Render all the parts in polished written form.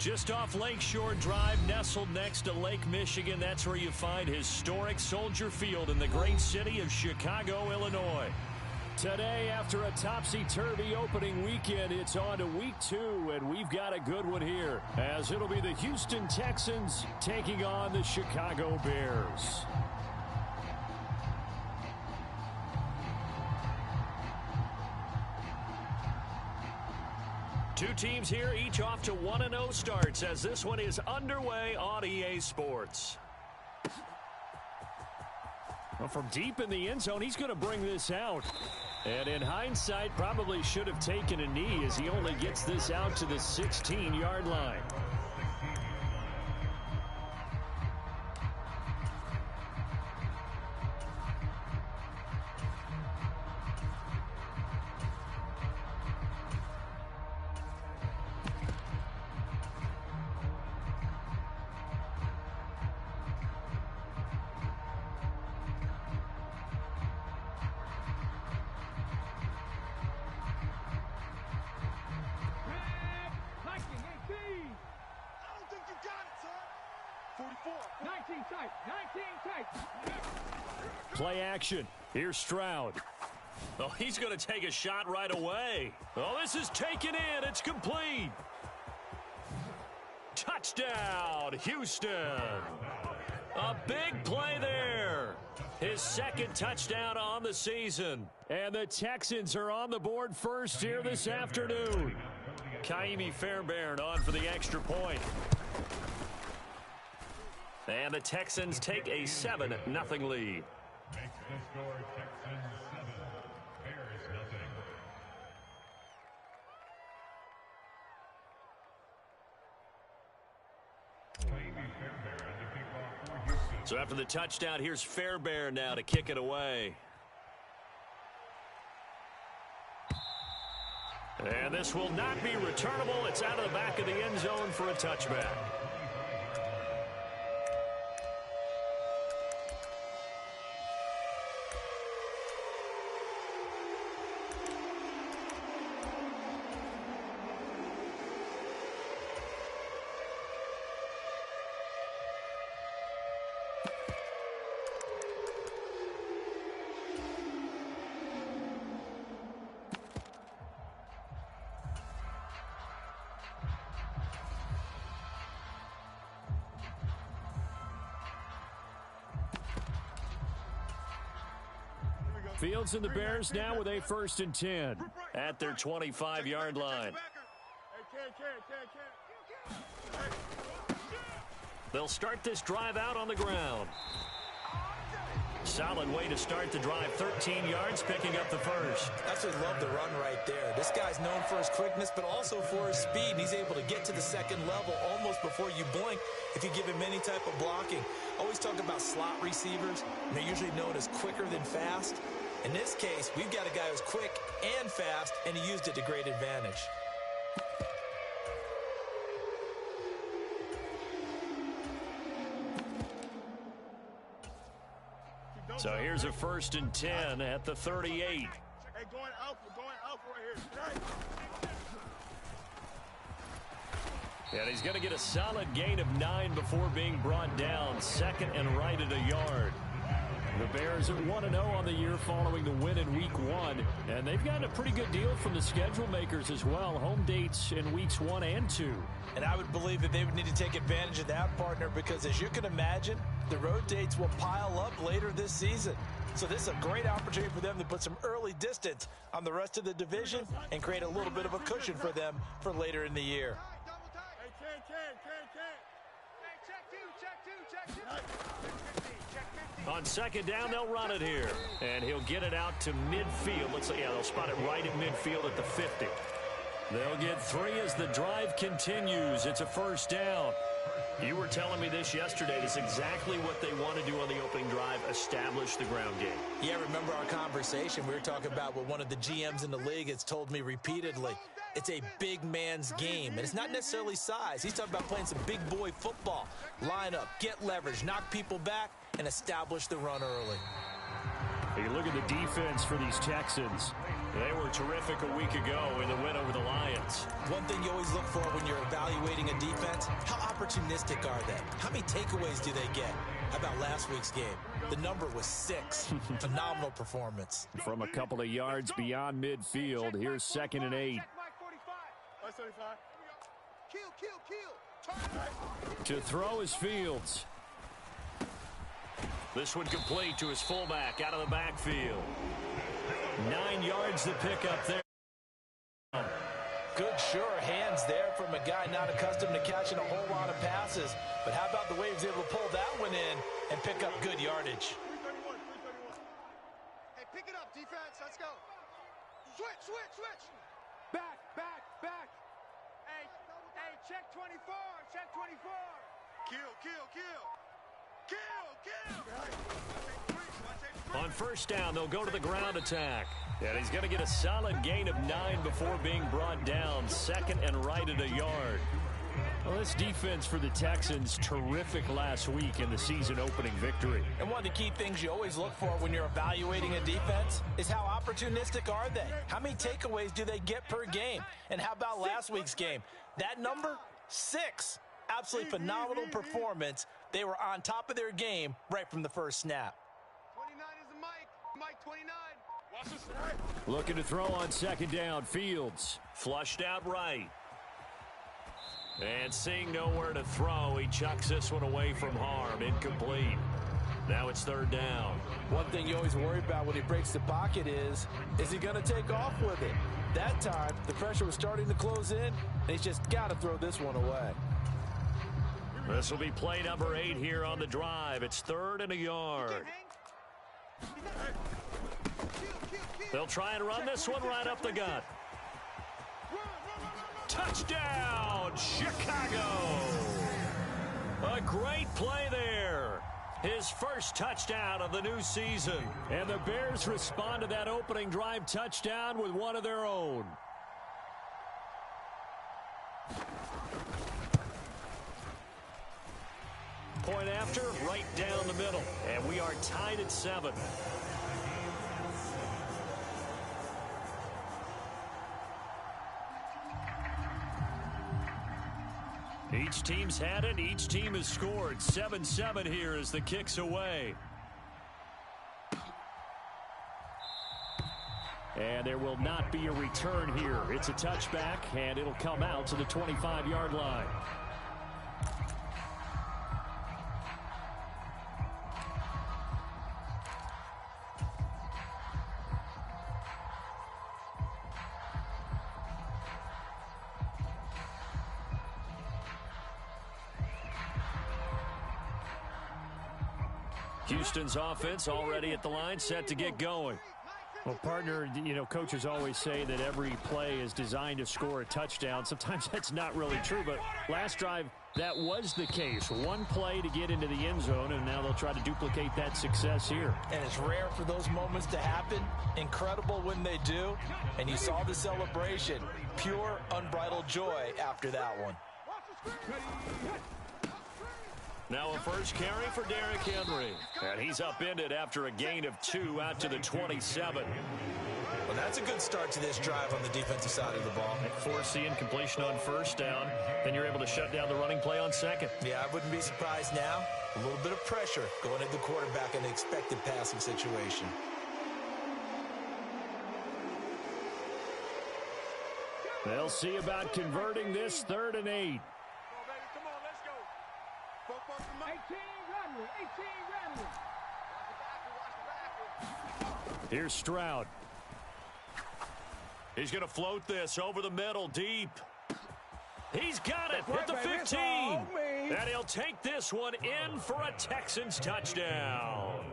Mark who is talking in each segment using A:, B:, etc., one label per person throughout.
A: Just off Lakeshore Drive, nestled next to Lake Michigan. That's where you find historic Soldier Field in the great city of Chicago, Illinois. Today, after a topsy-turvy opening weekend, it's on to week 2, and we've got a good one here, as it'll be the Houston Texans taking on the Chicago Bears. Two teams here, each off to 1-0 starts as this one is underway on EA Sports. Well, from deep in the end zone, he's going to bring this out. And in hindsight, probably should have taken a knee as he only gets this out to the 16-yard line. Play action. Here's Stroud. Oh, he's going to take a shot right away. Oh, this is taken in. It's complete. Touchdown, Houston. A big play there. His second touchdown on the season. And the Texans are on the board first here this afternoon. Ka'imi Fairbairn on for the extra point. And the Texans take a 7-0 lead.
B: Makes the score Texans 7, Bears nothing.
A: So after the touchdown, here's Fairbairn now to kick it away. And this will not be returnable. It's out of the back of the end zone for a touchback. Fields and the Bears now with a 1st and 10 at their 25-yard line. They'll start this drive out on the ground. Solid way to start the drive. 13 yards, picking up the first.
C: Absolutely love the run right there. This guy's known for his quickness, but also for his speed. He's able to get to the second level almost before you blink if you give him any type of blocking. Always talk about slot receivers, and they're usually known as quicker than fast. In this case, we've got a guy who's quick and fast, and he used it to great advantage.
A: So here's a 1st and 10 at the 38.
D: Hey, going out right here.
A: And he's going to get a solid gain of 9 before being brought down. 2nd and right at a yard. The Bears are 1-0 on the year following the win in Week 1. And they've gotten a pretty good deal from the schedule makers as well. Home dates in Weeks 1 and 2.
C: And I would believe that they would need to take advantage of that, partner, because as you can imagine, the road dates will pile up later this season. So this is a great opportunity for them to put some early distance on the rest of the division and create a little bit of a cushion for them for later in the year.
A: On 2nd down, they'll run it here. And he'll get it out to midfield. Looks like, yeah, they'll spot it right at midfield at the 50. They'll get 3 as the drive continues. It's a 1st down. You were telling me this yesterday. This is exactly what they want to do on the opening drive, establish the ground game.
C: Yeah, remember our conversation. We were talking about what one of the GMs in the league has told me repeatedly. It's a big man's game, and it's not necessarily size. He's talking about playing some big boy football. Line up, get leverage, knock people back, and establish the run early.
A: You look at the defense for these Texans. They were terrific a week ago in the win over the Lions.
C: One thing you always look for when you're evaluating a defense, how opportunistic are they? How many takeaways do they get? How about last week's game? The number was 6. Phenomenal performance.
A: From a couple of yards beyond midfield, here's 2nd and 8. To throw is Fields. This one complete to his fullback out of the backfield. 9 yards to pick up there.
C: Good, sure hands there from a guy not accustomed to catching a whole lot of passes. But how about the way he was able to pull that one in and pick up good yardage?
D: 331. Hey, pick it up, defense. Let's go. Switch.
E: Back. Hey, check 24. Check 24.
D: Kill.
A: On first down, they'll go to the ground attack. And he's going to get a solid gain of 9 before being brought down. 2nd and right at a yard. Well, this defense for the Texans, terrific last week in the season opening victory.
C: And one of the key things you always look for when you're evaluating a defense is how opportunistic are they? How many takeaways do they get per game? And how about last week's game? That number, 6. Absolutely phenomenal performance. They were on top of their game right from the first snap.
D: 29 is the Mike 29. Watch this.
A: Looking to throw on 2nd down. Fields flushed out right. And seeing nowhere to throw, he chucks this one away from harm. Incomplete. Now it's 3rd down.
C: One thing you always worry about when he breaks the pocket is he going to take off with it? That time, the pressure was starting to close in, and he's just got to throw this one away.
A: This will be play number 8 here on the drive. It's 3rd and a yard. They'll try and run this one right up the gut. Touchdown, Chicago! A great play there. His first touchdown of the new season. And the Bears respond to that opening drive touchdown with one of their own. Point after, right down the middle. And we are tied at 7. Each team's had it. Each team has scored. 7-7 here as the kick's away. And there will not be a return here. It's a touchback, and it'll come out to the 25-yard line. Houston's offense already at the line, set to get going. Well, partner, coaches always say that every play is designed to score a touchdown. Sometimes that's not really true, but last drive, that was the case. One play to get into the end zone, and now they'll try to duplicate that success here.
C: And it's rare for those moments to happen. Incredible when they do. And you saw the celebration. Pure, unbridled joy after that one.
A: Now a first carry for Derrick Henry. And he's upended after a gain of 2 out to the 27.
C: Well, that's a good start to this drive on the defensive side of the ball.
A: Force the incompletion on first down. Then you're able to shut down the running play on 2nd.
C: Yeah, I wouldn't be surprised now. A little bit of pressure going at the quarterback in the expected passing situation.
A: They'll see about converting this 3rd and 8. Here's Stroud. He's going to float this over the middle deep. He's got it at the 15. And he'll take this one in for a Texans touchdown.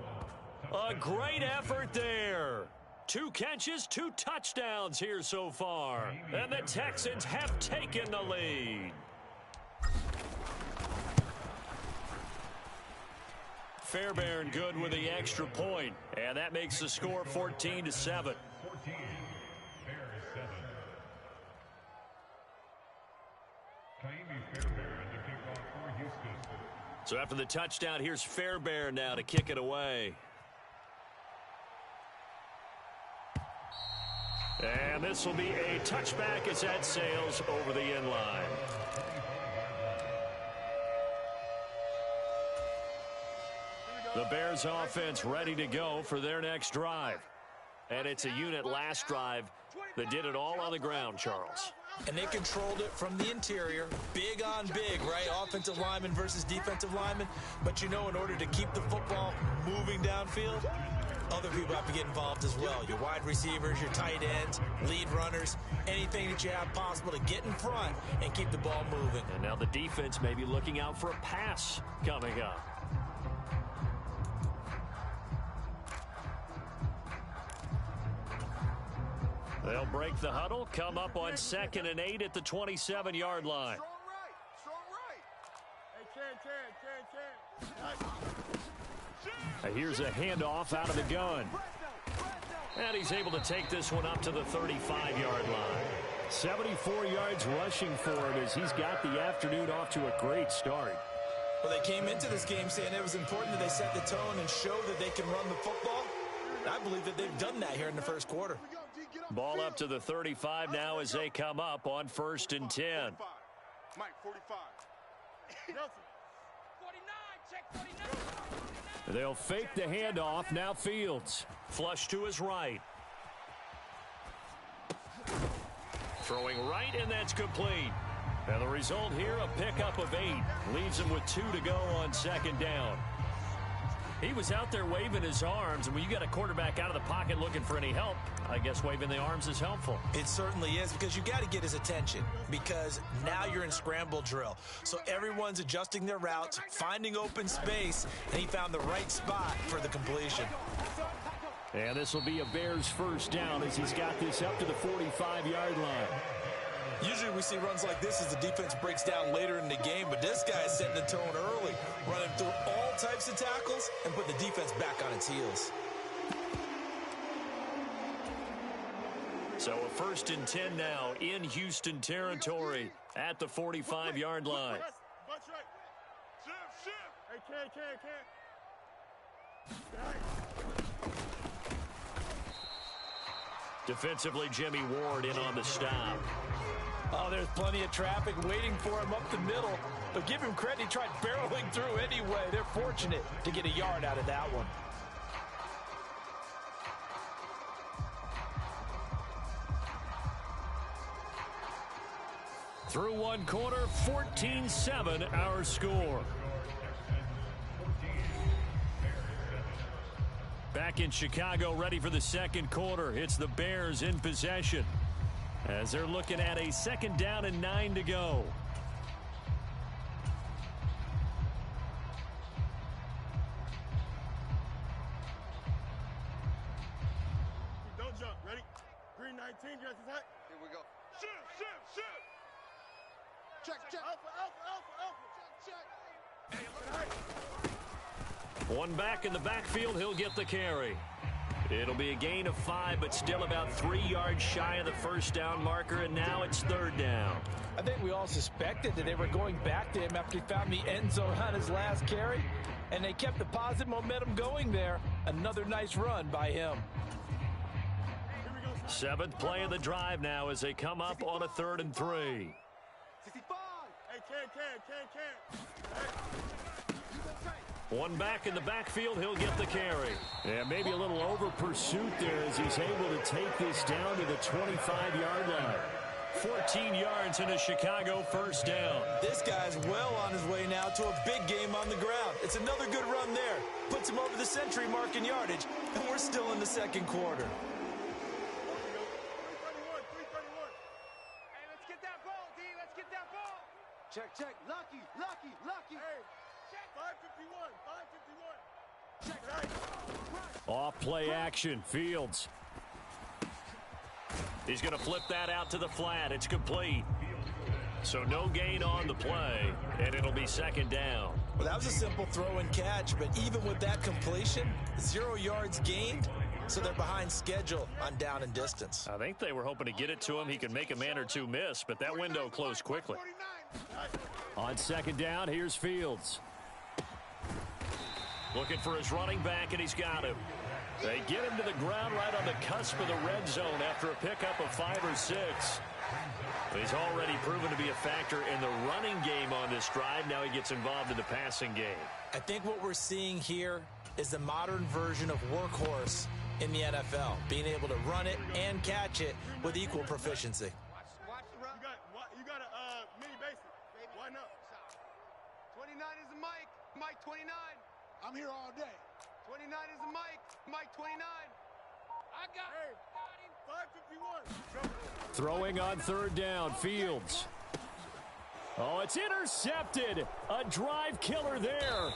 A: A great effort there. 2 catches, 2 touchdowns here so far. And the Texans have taken the lead. Fairbairn good with the extra point, and that makes the score 14-7.
B: 14, Bears 7. Ka'imi Fairbairn to kick off for Houston.
A: So after the touchdown, here's Fairbairn now to kick it away. And this will be a touchback as that sails over the end line. The Bears offense ready to go for their next drive. And it's a unit last drive that did it all on the ground, Charles.
C: And they controlled it from the interior, big on big, right? Offensive lineman versus defensive lineman. But you know, in order to keep the football moving downfield, other people have to get involved as well. Your wide receivers, your tight ends, lead runners, anything that you have possible to get in front and keep the ball moving.
A: And now the defense may be looking out for a pass coming up. They'll break the huddle, come up on 2nd and 8 at the 27-yard line.
D: Strong right. Hey,
A: Here's a handoff out of the gun. And he's able to take this one up to the 35-yard line. 74 yards rushing for him as he's got the afternoon off to a great start.
C: Well, they came into this game saying it was important that they set the tone and show that they can run the football. And I believe that they've done that here in the first quarter.
A: Ball up to the 35 now as they come up on 1st and 10.
D: Mike, 45.
E: 49, check 49.
A: They'll fake the handoff. Now Fields. Flush to his right. Throwing right, and that's complete. And the result here, a pickup of 8. Leaves him with 2 to go on 2nd down. He was out there waving his arms, and when you got a quarterback out of the pocket looking for any help, I guess waving the arms is helpful.
C: It certainly is, because you got to get his attention, because now you're in scramble drill. So everyone's adjusting their routes, finding open space, and he found the right spot for the completion.
A: And this will be a Bears first down as he's got this up to the 45-yard line.
C: Usually we see runs like this as the defense breaks down later in the game, but this guy is setting the tone early, running through all types of tackles and putting the defense back on its heels.
A: So a 1st and 10 now in Houston territory at the 45-yard line.
D: Bunch right. Shift. Hey,
A: Defensively, Jimmy Ward in on the stop.
C: Oh, there's plenty of traffic waiting for him up the middle. But give him credit, he tried barreling through anyway. They're fortunate to get a yard out of that one.
A: Through one quarter, 14-7 our score. Back in Chicago, ready for the second quarter. It's the Bears in possession as they're looking at a 2nd down and 9 to go.
D: Don't jump. Ready? Green 19, just as high. Here we go. Shift. Check. Alpha. Check.
A: One back in the backfield, he'll get the carry. It'll be a gain of 5, but still about 3 yards shy of the first down marker, and now it's 3rd down.
C: I think we all suspected that they were going back to him after he found the end zone on his last carry, and they kept the positive momentum going there. Another nice run by him.
A: 7th play of the drive now as they come up on a 3rd and 3.
D: 65. Hey, can.
A: One back in the backfield, he'll get the carry. And maybe a little over pursuit there as he's able to take this down to the 25-yard line. 14 yards and a Chicago first down.
C: This guy's well on his way now to a big game on the ground. It's another good run there. Puts him over the century mark in yardage, and we're still in the second quarter.
D: 331. Hey, let's get that ball, D. Let's get that ball. Check. Lucky. Hey, check. 551. Check.
A: Off play action, Fields. He's going to flip that out to the flat. It's complete. So no gain on the play, and it'll be 2nd down.
C: Well, that was a simple throw and catch, but even with that completion, 0 yards gained, so they're behind schedule on down and distance.
A: I think they were hoping to get it to him. He could make a man or two miss, but that window closed quickly. On 2nd down, here's Fields. Looking for his running back, and he's got him. They get him to the ground right on the cusp of the red zone after a pickup of 5 or 6. He's already proven to be a factor in the running game on this drive. Now he gets involved in the passing game.
C: I think what we're seeing here is the modern version of workhorse in the NFL, being able to run it and catch it with equal proficiency.
D: Watch the run. You got a mini basic. Why not? 29 is the Mike. Mike 29. I'm here all day. 29 is the Mike. Mike 29. I got him. 551.
A: Throwing on third down, Fields. Oh, it's intercepted. A drive killer there.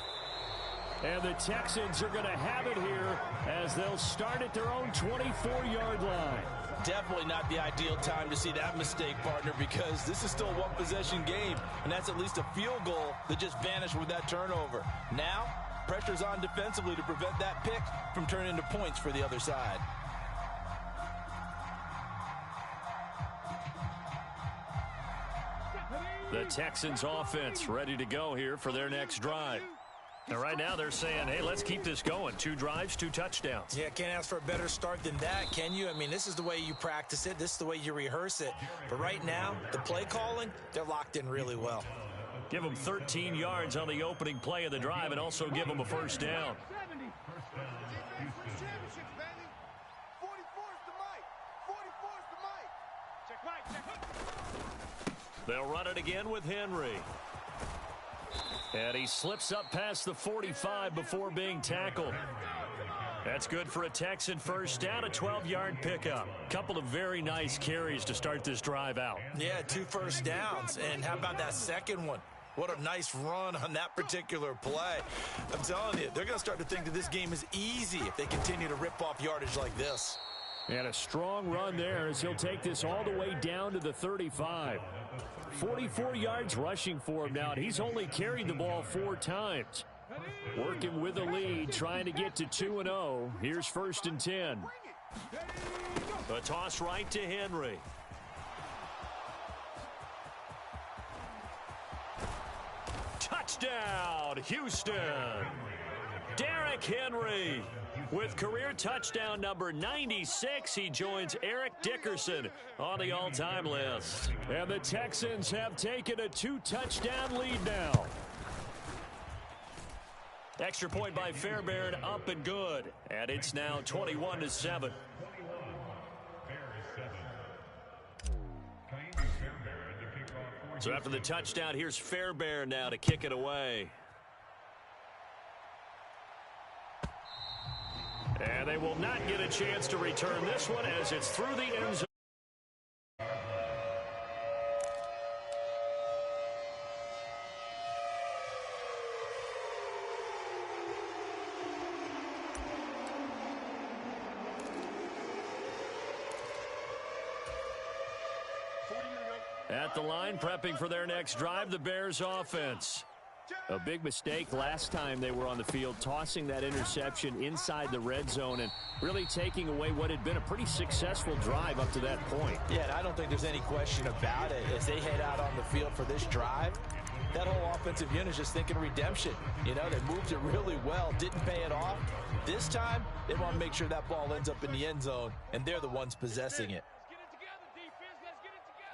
A: And the Texans are going to have it here as they'll start at their own 24-yard line.
C: Definitely not the ideal time to see that mistake, partner, because this is still a one-possession game, and that's at least a field goal that just vanished with that turnover. Now, pressure's on defensively to prevent that pick from turning into points for the other side.
A: The Texans offense ready to go here for their next drive. And right now they're saying, hey, let's keep this going. 2 drives, 2 touchdowns.
C: Yeah, can't ask for a better start than that, can you? I mean, this is the way you practice it. This is the way you rehearse it. But right now, the play calling, they're locked in really well.
A: Give them 13 yards on the opening play of the drive and also give them a first down. They'll run it again with Henry. And he slips up past the 45 before being tackled. That's good for a Texan first down, a 12-yard pickup. Couple of very nice carries to start this drive out.
C: Yeah, 2 first downs. And how about that second one? What a nice run on that particular play. I'm telling you, they're going to start to think that this game is easy if they continue to rip off yardage like this.
A: And a strong run there as he'll take this all the way down to the 35. 44 yards rushing for him now, and he's only carried the ball 4 times. Working with the lead, trying to get to 2-0. Here's 1st and 10. A toss right to Henry. Touchdown, Houston. Derrick Henry with career touchdown number 96. He joins Eric Dickerson on the all-time list. And the Texans have taken a 2-touchdown lead now. Extra point by Fairbairn, up and good. And it's now 21-7. So after the touchdown, here's Fairbairn now to kick it away. And they will not get a chance to return this one as it's through the end zone. At the line, prepping for their next drive, the Bears offense. A big mistake last time they were on the field, tossing that interception inside the red zone and really taking away what had been a pretty successful drive up to that point.
C: Yeah, and I don't think there's any question about it. As they head out on the field for this drive, that whole offensive unit is just thinking redemption. You know, they moved it really well, didn't pay it off. This time, they want to make sure that ball ends up in the end zone, and they're the ones possessing it.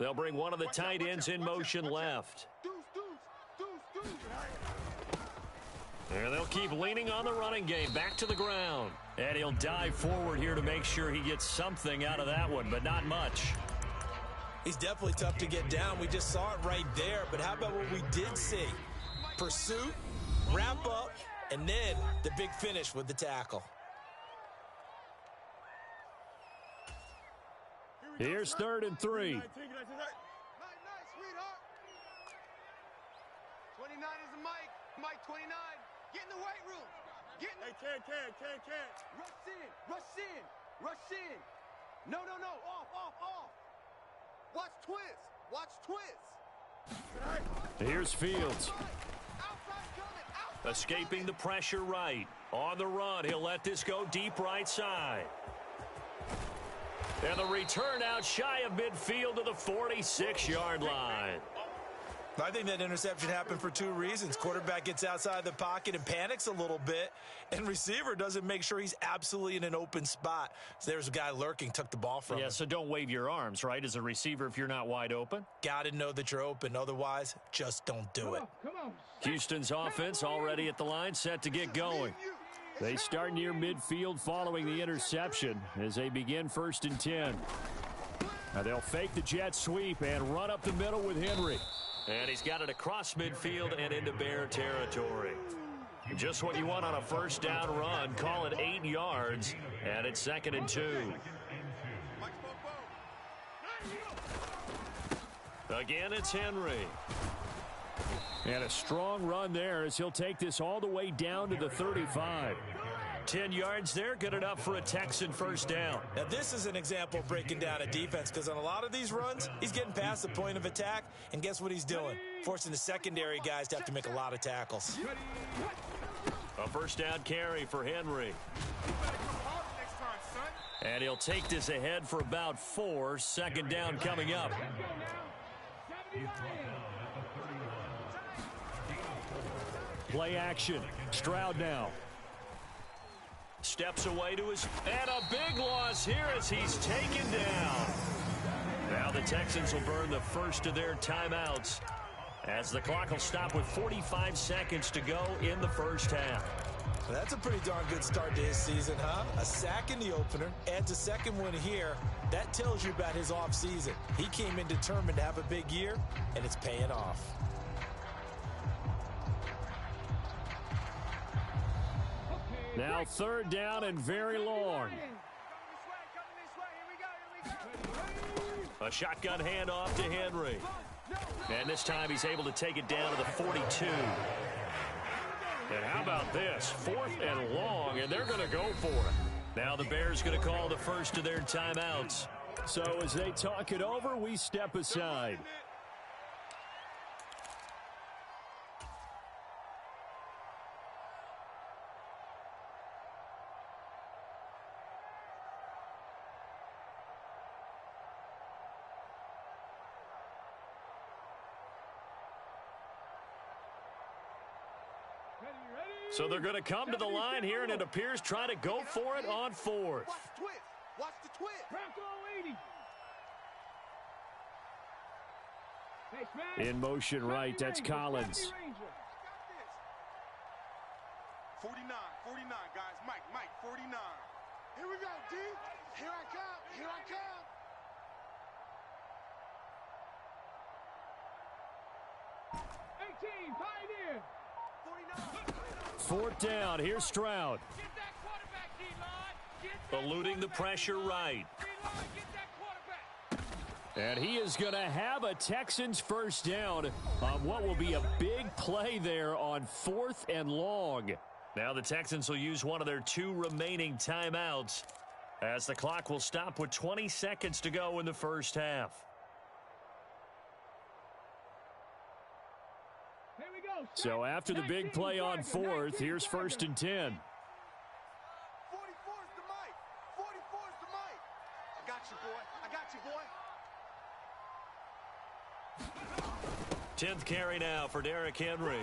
A: They'll bring one of the tight ends in motion left. And they'll keep leaning on the running game, back to the ground. And he'll dive forward here to make sure he gets something out of that one, but not much.
C: He's definitely tough to get down. We just saw it right there. But how about what we did see? Pursuit, wrap up, and then the big finish with the tackle.
A: Here's 3rd and 3.
D: 29 is a Mike. Mike 29. Get in the weight room. Get in the... Hey, can. Rush in. No. Off. Watch twist.
A: Here's Fields. Escaping the pressure right. On the run, he'll let this go deep right side. And the return out shy of midfield to the 46-yard line.
C: I think that interception happened for two reasons. Quarterback gets outside the pocket and panics a little bit, and receiver doesn't make sure he's absolutely in an open spot. So there's a guy lurking, took the ball from him.
A: Yeah, so don't wave your arms, right, as a receiver if you're not wide open.
C: Got to know that you're open. Otherwise, just don't do it.
E: Come on.
A: Houston's offense already at the line, set to get going. They start near midfield following the interception as they begin 1st and 10. Now they'll fake the jet sweep and run up the middle with Henry. And he's got it across midfield and into Bear territory. Just what you want on a first down run. Call it 8 yards, and it's 2nd and 2. Again, it's Henry. And a strong run there as he'll take this all the way down to the 35. 10 yards there, good enough for a Texan first down.
C: Now, this is an example of breaking down a defense because on a lot of these runs, he's getting past the point of attack, and guess what he's doing? Forcing the secondary guys to have to make a lot of tackles.
A: A first down carry for Henry. And he'll take this ahead for about 4. 2nd down coming up. Play action. Stroud now. Steps away to his, and a big loss here as he's taken down. Now the Texans will burn the first of their timeouts as the clock will stop with 45 seconds to go in the first half.
C: That's a pretty darn good start to his season, huh? A sack in the opener, adds a second one here. That tells you about his offseason. He came in determined to have a big year, and it's paying off.
A: Now 3rd down and very long. A shotgun handoff to Henry. And this time he's able to take it down to the 42. And how about this? 4th and long, and they're going to go for it. Now the Bears going to call the first of their timeouts. So as they talk it over, we step aside. So they're going to come to the line here, and it appears try to go for it on 4th.
D: Watch the twist. Watch the twist.
A: In motion right, that's Collins.
D: 49, guys. Mike, 49. Here we go, D. Here I come.
E: 18, Pioneer.
A: 4th down, here's Stroud.
E: Get that quarterback, D-line.
A: Eluding the pressure right.
E: D-line, get that quarterback.
A: And he is going to have a Texans first down on what will be a big play there on 4th and long. Now the Texans will use one of their 2 remaining timeouts as the clock will stop with 20 seconds to go in the first half. So after the big play on 4th, here's 1st and 10.
D: 44's the mic. 44's the mic. I got you, boy.
A: 10th carry now for Derrick Henry.